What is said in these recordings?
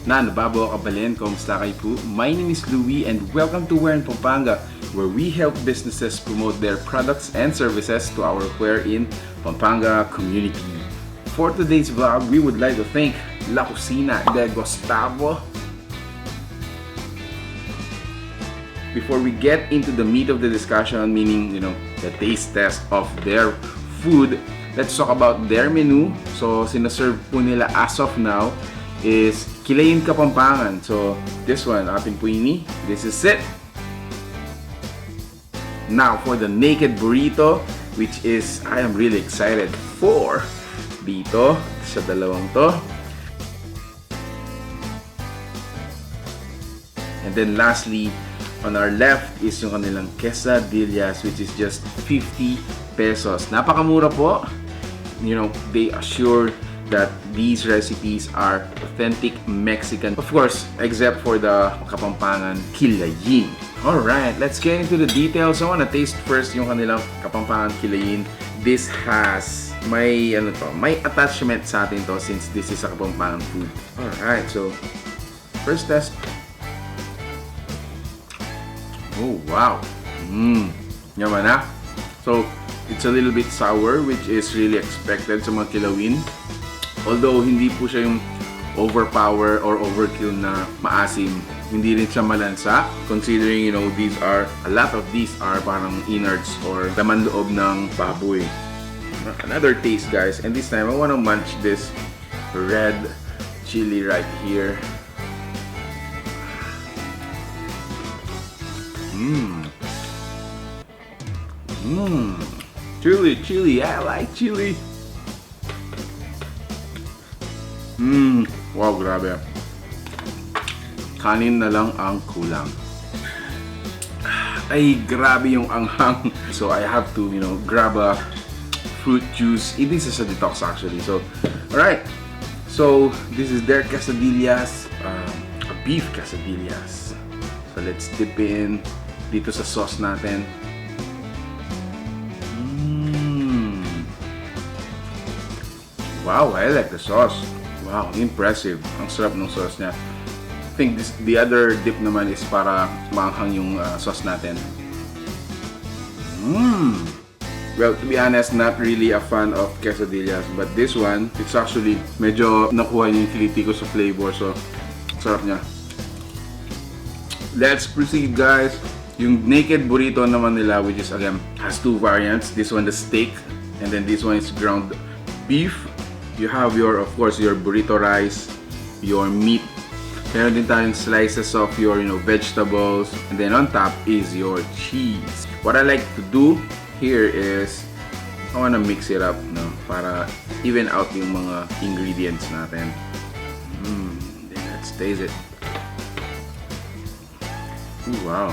Na nababaw kabalin, kumusta kayo po? My name is Louie and welcome to Where in Pampanga, where we help businesses promote their products and services to our Where in Pampanga community. For today's vlog, we would like to thank Cusina De Gustavo. Before we get into the meat of the discussion, meaning, the taste test of their food, let's talk about their menu. So, sinaserve po nila as of now is Kilayin Kapampangan. So, this one, ating puini. This is it. Now, for the naked burrito, which is, I am really excited for dito, sa dalawang to. And then lastly, on our left is yung kanilang quesadillas, which is just 50 pesos. Napakamura po. They assure that these recipes are authentic Mexican. Of course, except for the Kapampangan Kilayin. Alright, let's get into the details. I wanna taste first yung kanilang Kapampangan Kilayin. This has may attachment sa atin to since this is a Kapampangan food. Alright, so first test. Oh, wow. Yaman na. So, it's a little bit sour, which is really expected sa mga kilawin. Although, hindi po siya yung overpower or overkill na maasim. Hindi rin siya malansa. Considering, a lot of these are parang innards or laman loob ng baboy. Another taste, guys. And this time, I wanna munch this red chili right here. Chili. I like chili. Wow, grabe. Kanin na lang ang kulang. Ay, grabe yung anghang. So, I have to, grab a fruit juice. This is a detox actually. So, alright. So, this is their quesadillas. A beef quesadillas. So, let's dip in dito sa sauce natin. Wow, I like the sauce. Wow, impressive. Ang sarap ng sauce niya. I think the other dip naman is para maanghang yung sauce natin. Well, to be honest, not really a fan of quesadillas, but this one, it's actually medyo nakuha yung kiliti ko sa flavor, so sarap niya. Let's proceed, guys. Yung naked burrito naman nila, which is again has two variants. This one the steak, and then this one is ground beef. You have of course your burrito rice, your meat. Meron din tayong slices of your vegetables, and then on top is your cheese. What I like to do here is I wanna mix it up, para even out yung mga ingredients natin. Then let's taste it. Ooh, wow.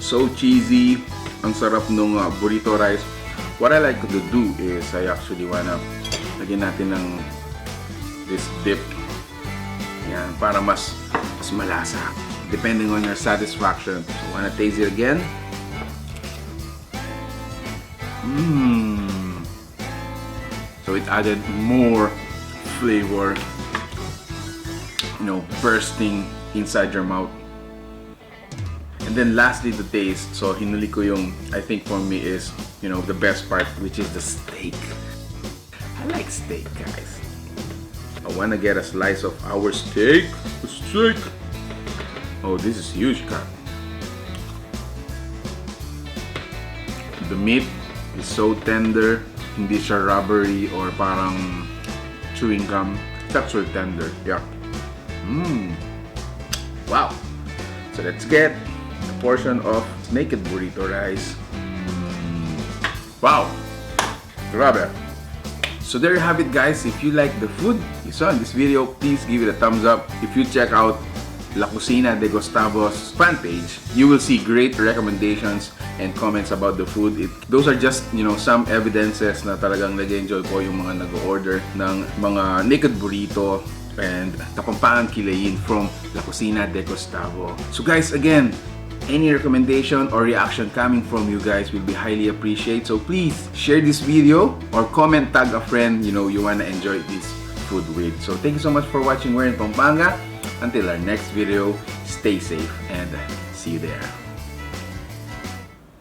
So cheesy. Ang sarap nung burrito rice. What I like to do is I actually wanna lagyan natin ng this dip. Yan, para mas malasa. Depending on your satisfaction. So, wanna taste it again? So it added more flavor, bursting inside your mouth. And then lastly, the taste. So hinuli ko yung, I think for me is, the best part, which is the steak. I like steak, guys. I wanna get a slice of our steak. Oh, this is huge, cut. The meat is so tender. Hindi siya rubbery or parang chewing gum. It's actually tender. Yeah. Wow. So let's get a portion of naked burrito rice. Wow. Grabe. So there you have it, guys. If you like the food you saw in this video, please give it a thumbs up. If you check out Cusina De Gustavo's fan page, you will see great recommendations and comments about the food. Those are just, some evidences na talagang nag-enjoy po yung mga nag-order ng mga naked burrito and Kapampangan Kilayin from Cusina De Gustavo. So guys, again, any recommendation or reaction coming from you guys will be highly appreciated. So please share this video or comment, tag a friend, you wanna enjoy this food with. So thank you so much for watching We're in Pampanga. Until our next video, stay safe and see you there.